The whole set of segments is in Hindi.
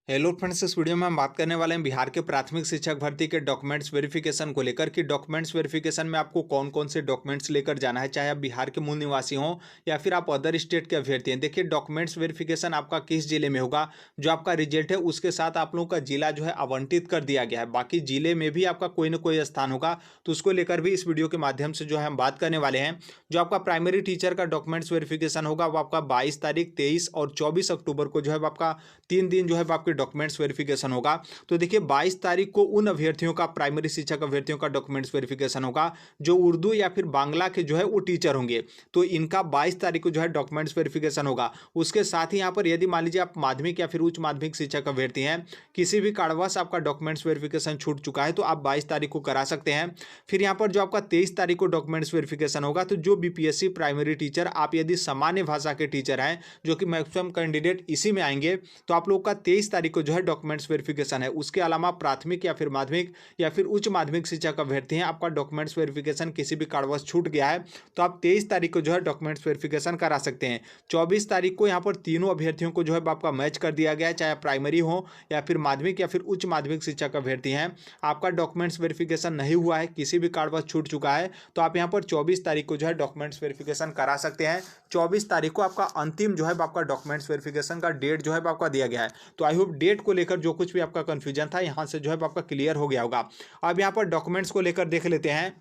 हेलो फ्रेंड्स, इस वीडियो में हम बात करने वाले हैं बिहार के प्राथमिक शिक्षक भर्ती के डॉक्यूमेंट्स वेरिफिकेशन को लेकर कि डॉक्यूमेंट्स वेरिफिकेशन में आपको कौन कौन से डॉक्यूमेंट्स लेकर जाना है, चाहे आप बिहार के मूल निवासी हों या फिर आप अदर स्टेट के अभ्यर्थी हैं। देखिए, डॉक्यूमेंट्स वेरिफिकेशन आपका किस जिले में होगा, जो आपका रिजल्ट है उसके साथ आप लोगों का जिला जो है आवंटित कर दिया गया है। बाकी जिले में भी आपका कोई ना कोई स्थान होगा, तो उसको लेकर भी इस वीडियो के माध्यम से जो है हम बात करने वाले हैं। जो आपका प्राइमरी टीचर का डॉक्यूमेंट्स वेरिफिकेशन होगा वो आपका 22 तारीख, 23 और 24 अक्टूबर को जो है आपका 3 दिन जो है आपके डॉक्यूमेंट्स वेरिफिकेशन होगा। तो देखिए, 22 तारीख को उन अभ्यर्थियों का, प्राइमरी शिक्षक अभ्यर्थियों का डॉक्यूमेंट्स वेरिफिकेशन होगा जो उर्दू या फिर बांग्ला के जो है वो टीचर होंगे। तो इनका 22 तारीख को जो है डॉक्यूमेंट्स वेरिफिकेशन होगा। उसके साथ ही यहाँ पर यदि मान लीजिए आप माध्यमिक या फिर उच्च माध्यमिक शिक्षक अभ्यर्थी हैं, किसी भी कारणवश आपका डॉक्यूमेंट्स वेरिफिकेशन छूट चुका है, तो आप 22 तारीख को करा सकते हैं। फिर यहाँ पर जो आपका 23 तारीख को डॉक्यूमेंट्स वेरिफिकेशन होगा, तो जो बीपीएससी प्राइमरी टीचर, आप यदि सामान्य भाषा के टीचर हैं, जो कि मैक्सिमम कैंडिडेट इसी में आएंगे, तो आप लोग का 23 तारीख को जो है डॉक्यूमेंट्स वेरिफिकेशन है। उसके अलावा प्राथमिक या फिर माध्यमिक या फिर उच्च माध्यमिक शिक्षक अभ्यर्थी हैं, आपका डॉक्यूमेंट्स वेरिफिकेशन किसी भी कारणवश छूट गया है, तो आप 23 तारीख को जो है डॉक्यूमेंट्स वेरिफिकेशन करा सकते हैं। 24 तारीख को यहाँ पर तीनों अभ्यर्थियों को जो है आपका मैच कर दिया गया है, चाहे प्राइमरी हो या फिर माध्यमिक या फिर उच्च माध्यमिक शिक्षक अभ्यर्थी हैं, आपका डॉक्यूमेंट्स वेरिफिकेशन नहीं हुआ है, किसी भी कारणवश छूट चुका है, तो आप यहाँ पर 24 तारीख को जो है डॉक्यूमेंट्स वेरिफिकेशन करा सकते हैं। 24 तारीख को आपका अंतिम जो है आपका डॉक्यूमेंट्स वेरिफिकेशन का डेट जो है आपका दिया गया है। तो आई होप डेट को लेकर जो कुछ भी आपका कंफ्यूजन था यहाँ से जो है आपका क्लियर हो गया होगा। अब यहाँ पर डॉक्यूमेंट्स को लेकर देख लेते हैं।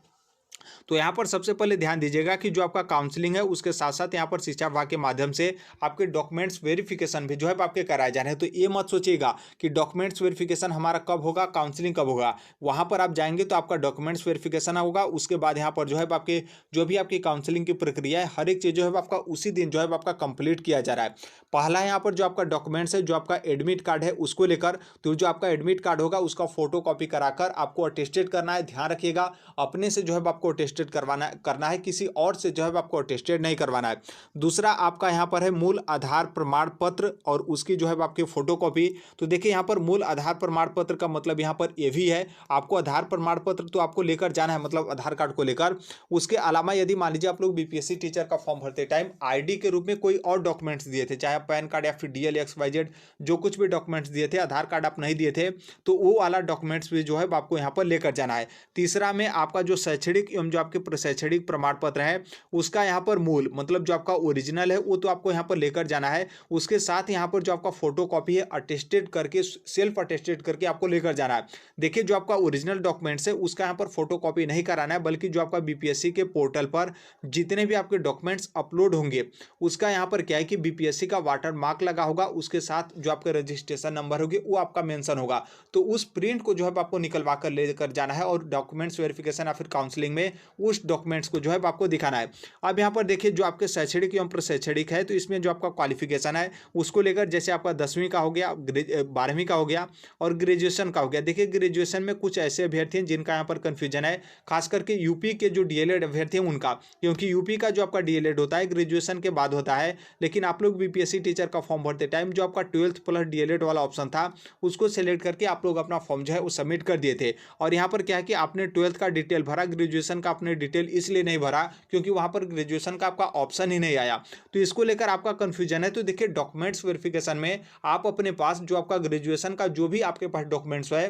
तो यहाँ पर सबसे पहले ध्यान दीजिएगा कि जो आपका काउंसलिंग है उसके साथ साथ यहाँ पर शिक्षा विभाग के माध्यम से आपके डॉक्यूमेंट्स वेरिफिकेशन भी जो है आपके कराए जाने हैं। तो ये मत सोचिएगा कि डॉक्यूमेंट्स वेरिफिकेशन हमारा कब होगा, काउंसलिंग कब होगा। वहाँ पर आप जाएंगे तो आपका डॉक्यूमेंट्स वेरिफिकेशन होगा, उसके बाद यहाँ पर जो है आपके जो भी आपकी काउंसलिंग की प्रक्रिया है, हर एक चीज़ जो है आपका उसी दिन जो है आपका कंप्लीट किया जा रहा है। पहला यहाँ पर जो आपका डॉक्यूमेंट्स है, जो आपका एडमिट कार्ड है उसको लेकर, तो जो आपका एडमिट कार्ड होगा उसका फोटो कॉपी कराकर आपको अटेस्टेड करना है। ध्यान रखिएगा, अपने से जो है आपको अटेस्टेड करना है, किसी और से जो है आपको अटेस्टेड नहीं करवाना है। दूसरा आपका यहाँ पर है मूल आधार प्रमाण पत्र और उसकी जो है आपकी फोटोकॉपी। तो देखिए, यहाँ पर मूल आधार प्रमाण पत्र का मतलब यहाँ पर ये भी है, आपको आधार प्रमाण पत्र तो आपको लेकर जाना है, मतलब आधार कार्ड को लेकर। उसके अलावा यदि मान लीजिए आप लोग बीपीएससी टीचर का फॉर्म भरते टाइम आईडी के रूप में कोई और डॉक्यूमेंट्स दिए थे, चाहे पैन कार्ड या फिर डीएल XYZ, जो कुछ भी डॉक्यूमेंट्स दिए थे, आधार कार्ड आप नहीं दिए थे, तो वो वाला डॉक्यूमेंट्स भी जो है आपको यहाँ पर लेकर जाना है। तीसरा में आपका जो शैक्षणिक एवं जो आपके शैक्षणिक प्रमाण पत्र है उसका यहाँ पर मूल, मतलब जो आपका ओरिजिनल है वो तो आपको यहाँ पर लेकर जाना है। उसके साथ यहाँ पर जो आपका फोटो कॉपी है अटेस्टेड करके, सेल्फ अटेस्टेड करके आपको लेकर जाना है। देखिए, जो आपका ओरिजिनल डॉक्यूमेंट्स है उसका यहाँ पर फोटो कॉपी नहीं कराना है, बल्कि जो आपका बीपीएससी के पोर्टल पर जितने भी आपके डॉक्यूमेंट्स अपलोड होंगे उसका यहाँ पर क्या है कि बीपीएससी का वाटर मार्क लगा होगा, उसके साथ जो आपका रजिस्ट्रेशन नंबर होगी वो आपका मेंशन होगा। तो उस प्रिंट को जो है आपको निकलवा कर लेकर जाना है और डॉक्यूमेंट्स वेरिफिकेशन या फिर काउंसलिंग में उस डॉक्यूमेंट्स को जो है आपको दिखाना है। अब यहाँ पर देखिए, जो आपके शैक्षणिक एवं प्रशैक्षणिक है, तो इसमें जो आपका क्वालिफिकेशन है उसको लेकर, जैसे आपका 10वीं का हो गया, 12वीं का हो गया और ग्रेजुएशन का हो गया। देखिए, ग्रेजुएशन में कुछ ऐसे अभ्यर्थी हैं जिनका यहाँ पर कन्फ्यूजन है, खास करके यूपी के जो डीएलएड अभ्यर्थी हैं उनका, क्योंकि यूपी का जो आपका डीएलएड होता है ग्रेजुएशन के बाद होता है, लेकिन आप लोग बीपीएससी टीचर का फॉर्म भरते टाइम जो आपका 12th प्लस डीएलएड वाला ऑप्शन था उसको सिलेक्ट करके आप लोग अपना फॉर्म जो है वो सबमिट कर दिए थे। और यहाँ पर क्या है कि आपने 12th का डिटेल भरा, ग्रेजुएशन का आपने डिटेल इसलिए नहीं भरा क्योंकि वहाँ पर ग्रेजुएशन का आपका ऑप्शन ही नहीं आया। तो इसको लेकर आपका कन्फ्यूजन है। तो देखिए, डॉक्यूमेंट्स वेरिफिकेशन में आप अपने पास जो आपका ग्रेजुएशन का जो भी आपके पास डॉक्यूमेंट्स है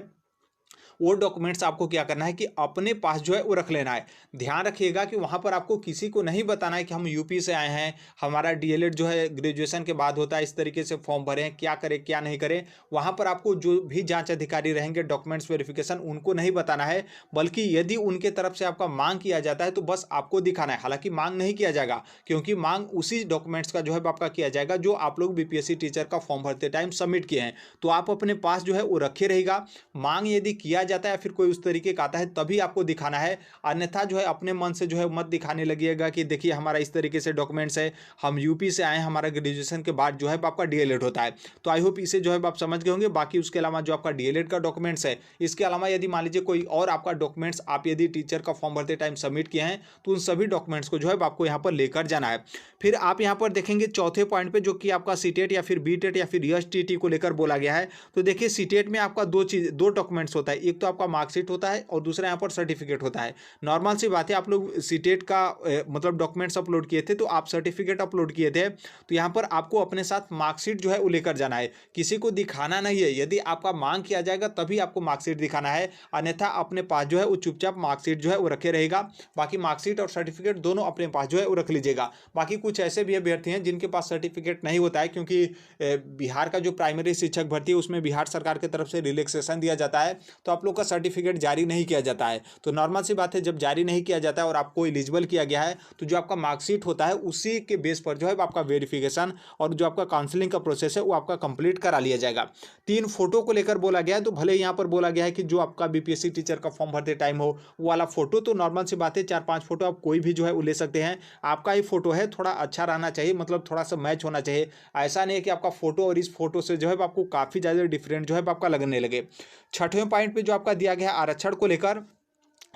वो डॉक्यूमेंट्स आपको क्या करना है कि अपने पास जो है वो रख लेना है। ध्यान रखिएगा कि वहाँ पर आपको किसी को नहीं बताना है कि हम यूपी से आए हैं, हमारा डीएलएड जो है ग्रेजुएशन के बाद होता है, इस तरीके से फॉर्म भरें, क्या करें क्या नहीं करें। वहाँ पर आपको जो भी जांच अधिकारी रहेंगे डॉक्यूमेंट्स वेरिफिकेशन, उनको नहीं बताना है, बल्कि यदि उनके तरफ से आपका मांग किया जाता है तो बस आपको दिखाना है। हालांकि मांग नहीं किया जाएगा, क्योंकि मांग उसी डॉक्यूमेंट्स का जो है आपका किया जाएगा जो आप लोग बीपीएससी टीचर का फॉर्म भरते टाइम सबमिट किए हैं। तो आप अपने पास जो है वो रखे रहेगा। मांग यदि किया जाता है फिर कोई उस तरीके का आता है तभी आपको दिखाना है, अन्यथा जो है अपने मन से जो है मत दिखाने लगिएगा कि देखिए हमारा इस तरीके से डॉक्यूमेंट्स है, हम यूपी से आए हैं, हमारा ग्रेजुएशन के बाद जो है आपका डीएलएड होता है। तो आई होप इसे जो है आप समझ गए होंगे। बाकी उसके अलावा जो आपका डीएलएड का डॉक्यूमेंट्स है, इसके अलावा यदि मान लीजिए कोई और आपका डॉक्यूमेंट्स आप यदि टीचर का फॉर्म भरते टाइम सबमिट किए हैं तो उन सभी डॉक्यूमेंट्स को जो है आपको यहाँ पर लेकर जाना है। फिर आप यहाँ पर देखेंगे चौथे पॉइंट पे, जो कि आपका सीटेट या फिर बीटेट या फिर एसटीटी को लेकर बोला गया है। तो देखिए, सीटेट में आपका दो डॉक्यूमेंट्स होता है, एक तो आपका मार्कशीट होता है और दूसरा यहाँ पर सर्टिफिकेट होता है। नॉर्मल सी बात है, आप लोग सीटेट का मतलब डॉक्यूमेंट्स अपलोड किए थे तो आप सर्टिफिकेट अपलोड किए थे, तो यहाँ पर आपको अपने साथ मार्कशीट जो है वो लेकर जाना है, किसी को दिखाना नहीं है। यदि आपका मांग किया जाएगा तभी आपको मार्कशीट दिखाना है, अन्यथा अपने पास जो है वो चुपचाप मार्कशीट जो है वो रखे रहेगा। बाकी मार्कशीट और सर्टिफिकेट दोनों अपने पास जो है वो रख लीजिएगा। बाकी कुछ ऐसे भी अभ्यर्थी हैं जिनके पास सर्टिफिकेट नहीं होता है, क्योंकि बिहार का जो प्राइमरी शिक्षक भर्ती है उसमें बिहार सरकार की तरफ से रिलैक्सेशन दिया जाता है, तो आप लोग का सर्टिफिकेट जारी नहीं किया जाता है। तो नॉर्मल सी बात है, जब जारी नहीं किया जाता है और आपको एलिजिबल किया गया है तो जो आपका मार्कशीट होता है उसी के बेस पर जो है आपका वेरिफिकेशन और जो आपका काउंसलिंग का प्रोसेस है वो आपका कंप्लीट करा लिया जाएगा। 3 फोटो को लेकर बोला गया है, तो भले यहाँ पर बोला गया है कि जो आपका बीपीएससी टीचर का फॉर्म भरते टाइम हो वो वाला फोटो, तो नॉर्मल सी बात है 4-5 फोटो आप कोई भी जो है वो ले सकते हैं। आपका ही फोटो है, थोड़ा अच्छा रहना चाहिए, मतलब थोड़ा सा मैच होना चाहिए। ऐसा नहीं है कि आपका फोटो और इस फोटो से जो है आपको काफ़ी ज़्यादा डिफरेंट जो है आपका लगने लगे। 6वें पॉइंट पे जो आपका दिया गया है आरक्षण को लेकर,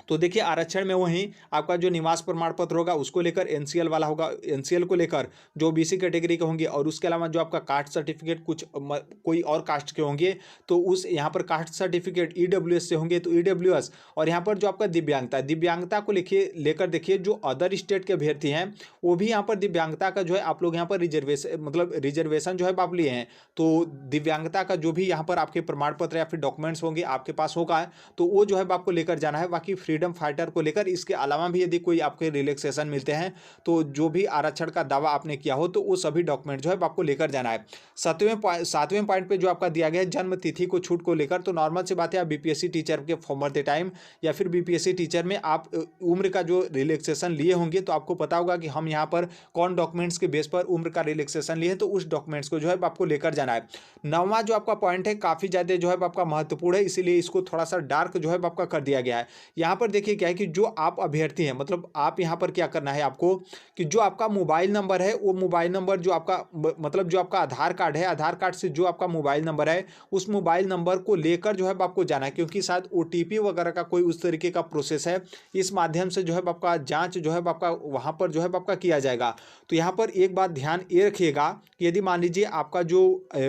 तो देखिए आरक्षण में वहीं आपका जो निवास प्रमाण पत्र होगा उसको लेकर एनसीएल वाला होगा, एनसीएल को लेकर जो बीसी कैटेगरी के होंगे, और उसके अलावा जो आपका कास्ट सर्टिफिकेट कुछ कोई और कास्ट के होंगे तो उस यहाँ पर कास्ट सर्टिफिकेट ईडब्ल्यूएस से होंगे तो ईडब्ल्यूएस। और यहाँ पर जो आपका दिव्यांगता को लेकर देखिए जो अदर स्टेट के अभ्यर्थी हैं वो भी यहाँ पर दिव्यांगता का जो है आप लोग यहाँ पर रिजर्वेशन जो है आप लिए हैं, तो दिव्यांगता का जो भी यहाँ पर आपके प्रमाण पत्र या फिर डॉक्यूमेंट्स होंगे आपके पास होगा तो वो जो है आपको लेकर जाना है। बाकी फ्रीडम फाइटर को लेकर इसके अलावा भी यदि कोई आपके रिलैक्सेशन मिलते हैं तो जो भी आरक्षण का दावा आपने किया हो तो वो सभी डॉक्यूमेंट जो है आपको लेकर जाना है। 7वें पॉइंट पे जो आपका दिया गया है जन्म तिथि को छूट को लेकर, तो नॉर्मल सी बात है आप बीपीएससी टीचर के फॉर्म भरते टाइम या फिर बीपीएससी टीचर में आप उम्र का जो रिलैक्सेशन लिए होंगे तो आपको पता होगा कि हम यहाँ पर कौन डॉक्यूमेंट्स के बेस पर उम्र का रिलैक्सेशन लिए, तो उस डॉक्यूमेंट्स को जो है आपको लेकर जाना है। 9वां जो आपका पॉइंट है काफ़ी ज़्यादा जो है आपका महत्वपूर्ण है, इसीलिए इसको थोड़ा सा डार्क जो है आपका कर दिया गया है। यहाँ पर देखिए क्या है कि जो आप अभ्यर्थी हैं, मतलब आप यहाँ पर क्या करना है आपको कि जो आपका मोबाइल नंबर है वो मोबाइल नंबर जो आपका मतलब जो आपका आधार कार्ड है, आधार कार्ड से जो आपका मोबाइल नंबर है उस मोबाइल नंबर को लेकर जो है आपको जाना है, क्योंकि शायद ओटीपी वगैरह का कोई उस तरीके का प्रोसेस है, इस माध्यम से जो है आपका जांच जो है आपका वहाँ पर जो है आपका किया जाएगा। तो यहाँ पर एक बात ध्यान ये रखिएगा कि यदि मान लीजिए आपका जो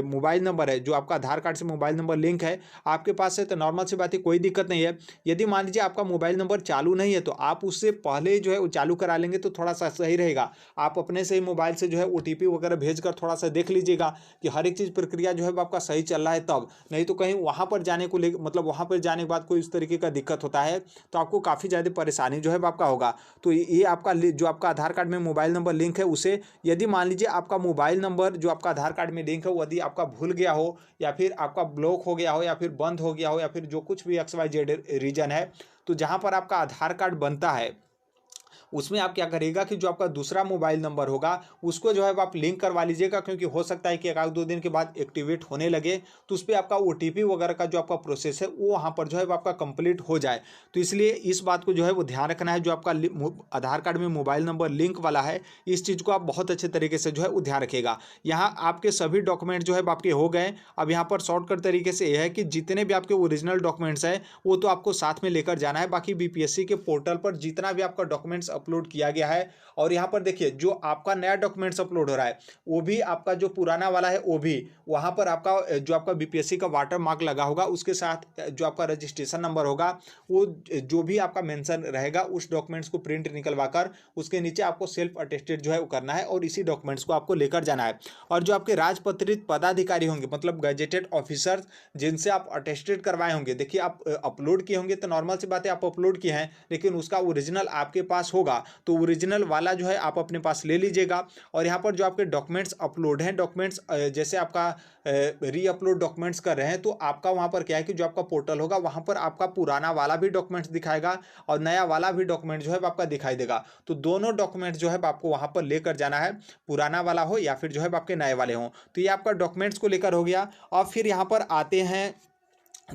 मोबाइल नंबर है जो आपका आधार कार्ड से मोबाइल नंबर लिंक है आपके पास है तो नॉर्मल सी बात है कोई दिक्कत नहीं है। यदि मान लीजिए आपका मोबाइल नंबर चालू नहीं है तो आप उससे पहले जो है वो चालू करा लेंगे तो थोड़ा सा सही रहेगा। आप अपने से ही मोबाइल से जो है ओटीपी वगैरह भेजकर थोड़ा सा देख लीजिएगा कि हर एक चीज़ प्रक्रिया जो है आपका सही चल रहा है, तब नहीं तो कहीं वहाँ पर जाने को ले मतलब वहाँ पर जाने के बाद कोई इस तरीके का दिक्कत होता है तो आपको काफ़ी ज़्यादा परेशानी जो है आपका होगा। तो ये आपका जो आपका आधार कार्ड में मोबाइल नंबर लिंक है उसे यदि मान लीजिए आपका मोबाइल नंबर जो आपका आधार कार्ड में लिंक है वो यदि आपका भूल गया हो या फिर आपका ब्लॉक हो गया हो या फिर बंद हो गया हो या फिर जो कुछ भी XYZ रीजन है, तो जहाँ पर आपका आधार कार्ड बनता है उसमें आप क्या करिएगा कि जो आपका दूसरा मोबाइल नंबर होगा उसको जो है आप लिंक करवा लीजिएगा, क्योंकि हो सकता है कि 1-2 दिन के बाद एक्टिवेट होने लगे तो उस पर आपका ओटीपी वगैरह का जो आपका प्रोसेस है वो वहाँ पर जो है आपका कंप्लीट हो जाए। तो इसलिए इस बात को जो है वो ध्यान रखना है, जो आपका आधार कार्ड में मोबाइल नंबर लिंक वाला है इस चीज़ को आप बहुत अच्छे तरीके से जो है वो ध्यान रखिएगा। यहाँ आपके सभी डॉक्यूमेंट जो है आपके हो गए। अब यहाँ पर शॉर्टकट तरीके से यह है कि जितने भी आपके ओरिजिनल डॉक्यूमेंट्स हैं वो तो आपको साथ में लेकर जाना है। बाकी बीपीएससी के पोर्टल पर जितना भी आपका डॉक्यूमेंट्स अपलोड किया गया है, और यहाँ पर देखिए जो आपका नया डॉक्यूमेंट्स अपलोड हो रहा है वो भी आपका जो पुराना वाला है वो भी वहाँ पर आपका जो आपका बीपीएससी का वाटर मार्क लगा होगा उसके साथ जो आपका रजिस्ट्रेशन नंबर होगा वो जो भी आपका मेंशन रहेगा उस डॉक्यूमेंट्स को प्रिंट निकलवा कर उसके नीचे आपको सेल्फ अटेस्टेड जो है वो करना है और इसी डॉक्यूमेंट्स को आपको लेकर जाना है। और जो आपके राजपत्रित पदाधिकारी होंगे मतलब गजेटेड ऑफिसर जिनसे आप अटेस्टेड करवाए होंगे, देखिए आप अपलोड किए होंगे तो नॉर्मल सी बात है आप अपलोड किए हैं लेकिन उसका ओरिजिनल आपके पास होगा तो ओरिजिनल वाला जो है आप अपने पास ले लीजिएगा। और यहाँ पर जो आपके डॉक्यूमेंट्स अपलोड हैं, डॉक्यूमेंट्स जैसे आपका री अपलोड डॉक्यूमेंट्स कर रहे हैं तो आपका वहाँ पर क्या है कि जो आपका पोर्टल होगा वहाँ पर आपका पुराना वाला भी डॉक्यूमेंट्स दिखाएगा और नया वाला भी डॉक्यूमेंट जो है आपका दिखाई देगा। तो दोनों डॉक्यूमेंट जो है आपको वहाँ पर लेकर जाना है, पुराना वाला हो या फिर जो है आपके नए वाले हों। तो ये आपका डॉक्यूमेंट्स को लेकर हो गया। और फिर यहाँ पर आते हैं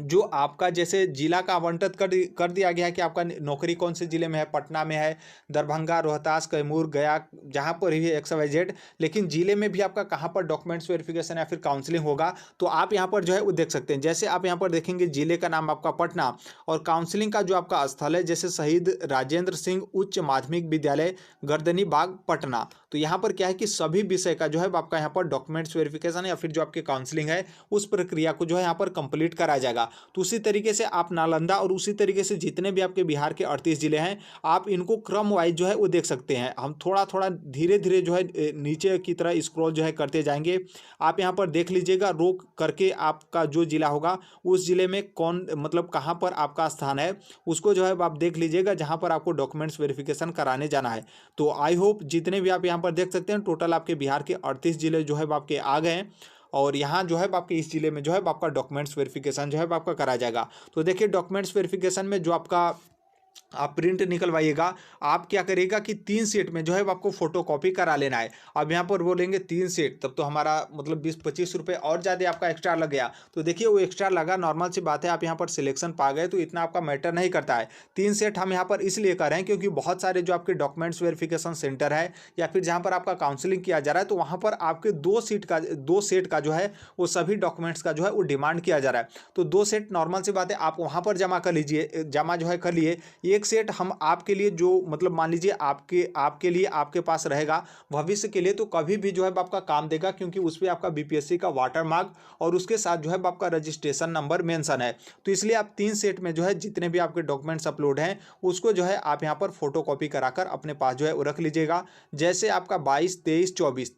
जो आपका जैसे जिला का आवंटित कर दिया गया है कि आपका नौकरी कौन से जिले में है, पटना में है, दरभंगा, रोहतास, कैमूर, गया, जहाँ पर भी XYZ, लेकिन जिले में भी आपका कहाँ पर डॉक्यूमेंट्स वेरिफिकेशन या फिर काउंसलिंग होगा तो आप यहाँ पर जो है वो देख सकते हैं। जैसे आप यहाँ पर देखेंगे जिले का नाम आपका पटना और काउंसलिंग का जो आपका स्थल है जैसे शहीद राजेंद्र सिंह उच्च माध्यमिक विद्यालय गर्दनी बाग पटना, तो यहाँ पर क्या है कि सभी विषय का जो है आपका यहाँ पर डॉक्यूमेंट्स वेरिफिकेशन या फिर जो आपकी काउंसलिंग है उस प्रक्रिया को जो है यहाँ पर कंप्लीट कराया जाएगा। तो उसी तरीके से आप नालंदा और उसी तरीके से जितने भी आपके बिहार के 38 जिले हैं आप इनको क्रम वाइज जो है वो देख सकते हैं। हम थोड़ा थोड़ा धीरे धीरे जो है नीचे की तरह स्क्रॉल जो है करते जाएंगे। आप यहाँ पर देख लीजिएगा, रोक करके आपका जो जिला होगा उस जिले में कौन मतलब कहाँ पर आपका स्थान है उसको जो है आप देख लीजिएगा जहाँ पर आपको डॉक्यूमेंट्स वेरिफिकेशन कराने जाना है। तो आई होप जितने भी आप यहाँ पर देख सकते हैं टोटल आपके बिहार के 38 जिले जो है आपके आ गए हैं और यहाँ जो है आपके इस जिले में जो है आपका डॉक्यूमेंट्स वेरिफिकेशन जो है आपका कराया जाएगा। तो देखिए डॉक्यूमेंट्स वेरिफिकेशन में जो आपका आप प्रिंट निकलवाइएगा, आप क्या करिएगा कि 3 सेट में जो है आपको फोटोकॉपी करा लेना है। अब यहाँ पर बोलेंगे 3 सेट, तब तो हमारा मतलब 20-25 रुपये और ज़्यादा आपका एक्स्ट्रा लग गया। तो देखिए वो एक्स्ट्रा लगा, नॉर्मल सी बात है, आप यहाँ पर सिलेक्शन पा गए तो इतना आपका मैटर नहीं करता है। 3 सेट हम यहाँ पर इसलिए कर रहे हैं क्योंकि बहुत सारे जो आपके डॉक्यूमेंट्स वेरिफिकेशन सेंटर है या फिर जहाँ पर आपका काउंसलिंग किया जा रहा है तो वहाँ पर आपके 2 सेट का जो है वो सभी डॉक्यूमेंट्स का जो है वो डिमांड किया जा रहा है। तो 2 सेट नॉर्मल सी बात है, आप वहाँ पर जमा कर लीजिए, जमा जो है कर लिए। एक सेट हम आपके लिए जो मतलब मान लीजिए आपके लिए आपके पास रहेगा भविष्य के लिए, तो कभी भी जो है आपका काम देगा क्योंकि उस पर आपका बीपीएससी का वाटर मार्क और उसके साथ जो है आपका रजिस्ट्रेशन नंबर मेंशन है। तो इसलिए आप 3 सेट में जो है जितने भी आपके डॉक्यूमेंट्स अपलोड हैं उसको जो है आप यहाँ पर फोटोकॉपी कराकर अपने पास जो है वो रख लीजिएगा। जैसे आपका 22, 23, 24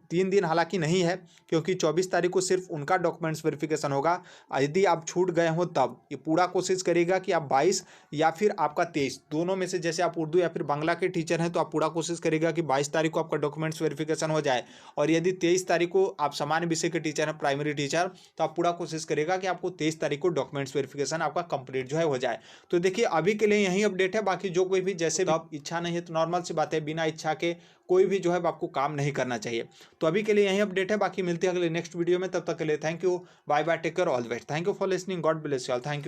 3 दिन हालांकि नहीं है क्योंकि 24 तारीख को सिर्फ उनका डॉक्यूमेंट्स वेरिफिकेशन होगा। यदि आप छूट गए हो तब ये पूरा कोशिश करिएगा कि आप 22 या फिर आपका 23 दोनों में से, जैसे आप उर्दू या फिर बांग्ला के टीचर हैं तो आप पूरा कोशिश करिएगा कि 22 तारीख को आपका डॉक्यूमेंट्स वेरिफिकेशन हो जाए। और यदि 23 तारीख को आप सामान्य विषय के टीचर हैं, प्राइमरी टीचर, तो आप पूरा कोशिश करिएगा कि आपको 23 तारीख को डॉक्यूमेंट्स वेरिफिकेशन आपका कंप्लीट जो है हो जाए। तो देखिए अभी के लिए यही अपडेट है, बाकी जो कोई भी जैसे अब इच्छा नहीं है तो नॉर्मल सी बात है, बिना इच्छा के कोई भी जो है आपको काम नहीं करना चाहिए। तो अभी के लिए यही अपडेट है, बाकी मिलते हैं अगले नेक्स्ट वीडियो में, तब तक के लिए thank you, bye bye, take care, all the best, thank you for listening, God bless you all, thank you.